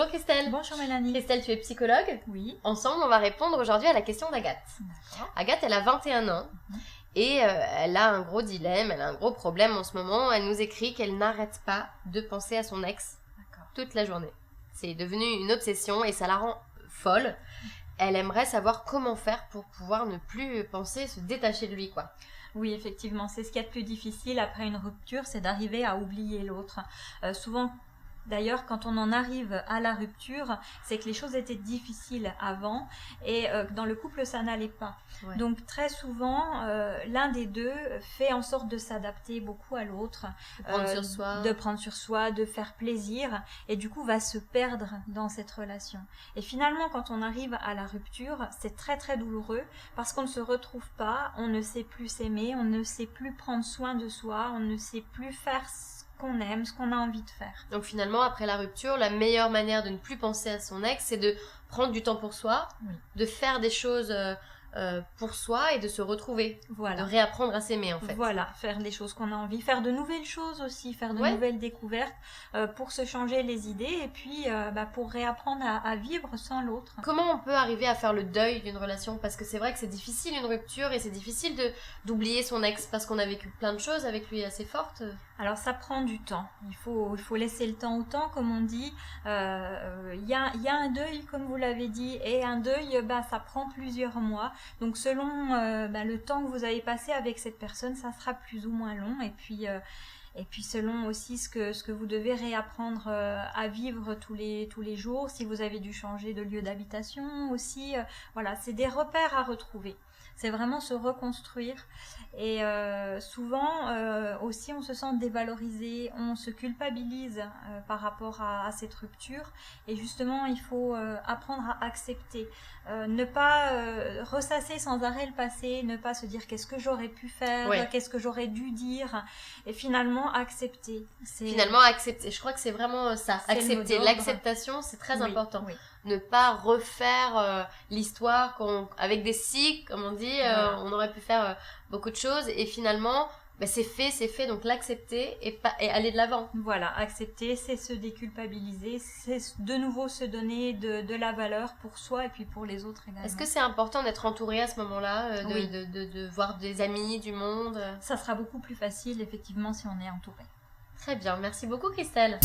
Bonjour Christelle. Bonjour Mélanie. Christelle, tu es psychologue. Oui. Ensemble, on va répondre aujourd'hui à la question d'Agathe. D'accord. Agathe, elle a 21 ans et elle a un gros dilemme, elle a un gros problème en ce moment. Elle nous écrit qu'elle n'arrête pas de penser à son ex toute la journée. C'est devenu une obsession et ça la rend folle. Elle aimerait savoir comment faire pour pouvoir ne plus penser, se détacher de lui, quoi. Oui, effectivement, c'est ce qu'il y a de plus difficile après une rupture, c'est d'arriver à oublier l'autre. Souvent, d'ailleurs, quand on en arrive à la rupture, c'est que les choses étaient difficiles avant et dans le couple, ça n'allait pas. Ouais. Donc, très souvent, l'un des deux fait en sorte de s'adapter beaucoup à l'autre, de prendre sur soi, de faire plaisir et du coup, va se perdre dans cette relation. Et finalement, quand on arrive à la rupture, c'est très très douloureux parce qu'on ne se retrouve pas, on ne sait plus s'aimer, on ne sait plus prendre soin de soi, on ne sait plus faire qu'on aime, ce qu'on a envie de faire. Donc finalement, après la rupture, la meilleure manière de ne plus penser à son ex, c'est de prendre du temps pour soi, de faire des choses pour soi et de se retrouver, de réapprendre à s'aimer en fait. Voilà, faire des choses qu'on a envie, faire de nouvelles choses aussi, faire de nouvelles découvertes pour se changer les idées et puis pour réapprendre à vivre sans l'autre. Comment on peut arriver à faire le deuil d'une relation? Parce que c'est vrai que c'est difficile une rupture et c'est difficile d'oublier son ex parce qu'on a vécu plein de choses avec lui assez fortes. Alors ça prend du temps, il faut laisser le temps au temps comme on dit. Il y a un deuil comme vous l'avez dit et un deuil ça prend plusieurs mois. Donc selon le temps que vous avez passé avec cette personne, ça sera plus ou moins long et puis selon aussi ce que vous devez réapprendre à vivre tous les jours, si vous avez dû changer de lieu d'habitation aussi, voilà, c'est des repères à retrouver. C'est vraiment se reconstruire et souvent aussi on se sent dévalorisé, on se culpabilise par rapport à cette rupture et justement il faut apprendre à accepter, ne pas ressasser sans arrêt le passé, ne pas se dire qu'est-ce que j'aurais pu faire, qu'est-ce que j'aurais dû dire et finalement accepter. Finalement accepter, je crois que c'est vraiment ça, accepter, l'acceptation c'est très important. Oui. Ne pas refaire l'histoire avec des cycles, comme on dit, on aurait pu faire beaucoup de choses et finalement c'est fait, donc l'accepter et aller de l'avant. Voilà, accepter, c'est se déculpabiliser, c'est de nouveau se donner de la valeur pour soi et puis pour les autres également. Est-ce que c'est important d'être entouré à ce moment-là, de voir des amis, du monde? Ça sera beaucoup plus facile effectivement si on est entouré. Très bien, merci beaucoup Christelle.